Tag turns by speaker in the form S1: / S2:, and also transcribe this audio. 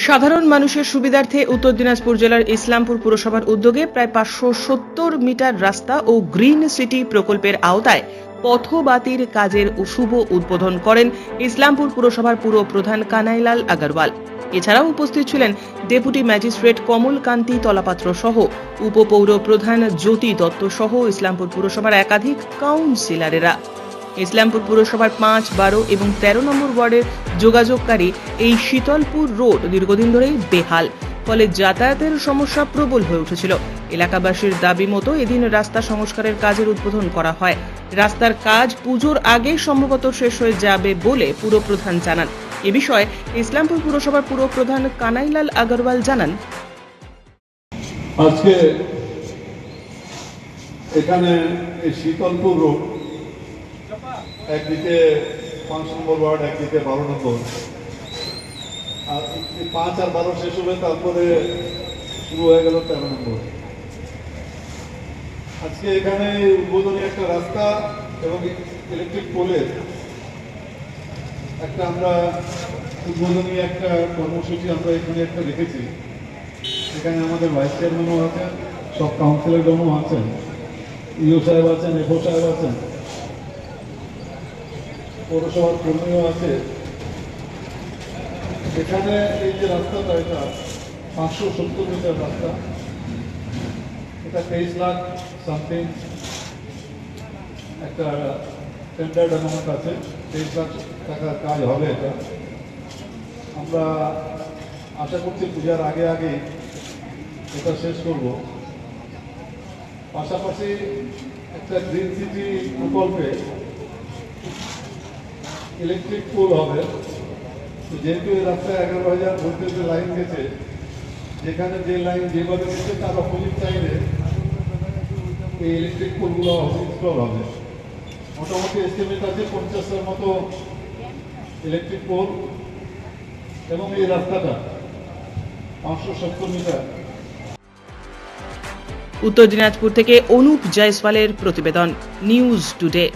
S1: সাধারণ মানুষের সুবিধার্থে উত্তর দিনাজপুর জেলার ইসলামপুর পুরসভার উদ্যোগে প্রায় 570 মিটার রাস্তা ও গ্রিন সিটি প্রকল্পের আওতায় পথবাতির কাজের শুভ উদ্বোধন করেন ইসলামপুর পুরসভার পুর প্রধান কানাইলাল আগরওয়াল। এছাড়াও উপস্থিত ছিলেন ডেপুটি ম্যাজিস্ট্রেট কমল কান্তি তলাপাত্র সহ উপপৌর প্রধান জ্যোতি দত্ত সহ ইসলামপুর পুরসভার একাধিক কাউন্সিলরেরা। ইসলামপুর পুরসভার 5, 12 এবং 13 নম্বর ওয়ার্ডের যোগাযোগকারী এই শীতলপুর রোড দীর্ঘদিন ধরেই বেহাল, ফলে যাতায়াতের সমস্যা প্রবল হয়ে উঠেছিল। এলাকাবাসীর দাবি মতো এদিন রাস্তা সংস্কারের কাজের উদ্বোধন করা হয়। রাস্তার কাজ পুজোর আগেই সম্ভবত শেষ হয়ে যাবে বলে পুরপ্রধান জানান। এ বিষয়ে ইসলামপুর পুরসভার পুরপ্রধান কানাইলাল আগরওয়াল জানান,
S2: আজকে এখানে এই শীতলপুর রোড একদিকে 5 নম্বর ওয়ার্ড, একদিকে 12 নম্বর, আর 5 আর 12 শেষ হবে, তারপরে শুরু হয়ে গেল 13 নম্বর। আজকে এখানে উদ্বোধনী একটা রাস্তা এবং ইলেকট্রিক পোলের একটা আমরা উদ্বোধনী একটা কর্মসূচি আমরা এখানে একটা রেখেছি। এখানে আমাদের ভাইস চেয়ারম্যানও আছেন, সব কাউন্সিলরগণও আছেন, ইও সাহেব আছেন, এফও সাহেব আছেন, পৌরসভার কর্মীও আছে। এখানে এই যে রাস্তাটা, এটা 570 মিটার রাস্তা, এটা 23 লাখ সামথিং একটা টেন্ডার্ড অ্যামাউন্ট আছে। 23 লাখ টাকার কাজ হবে। এটা আমরা আশা করছি পূজার আগে আগে এটা শেষ করব। পাশাপাশি একটা গ্রিন সিটি প্রকল্পে ইলেকট্রিক পোল হবে। যেহেতু এই রাস্তায় 11,000 ভোল্টেজের লাইন গেছে, যেখানে যে লাইন যেভাবে গেছে তার অপোজিট সাইডে এই ইলেকট্রিক পোলগুলো ইনস্টল হবে। মোটামুটি এস্টিমেট আছে 50টার মতো ইলেকট্রিক পোল, এবং এই রাস্তাটা 570 মিটার।
S1: উত্তর দিনাজপুর থেকে অনুপ জয়সওয়ালের প্রতিবেদন, নিউজ টুডে।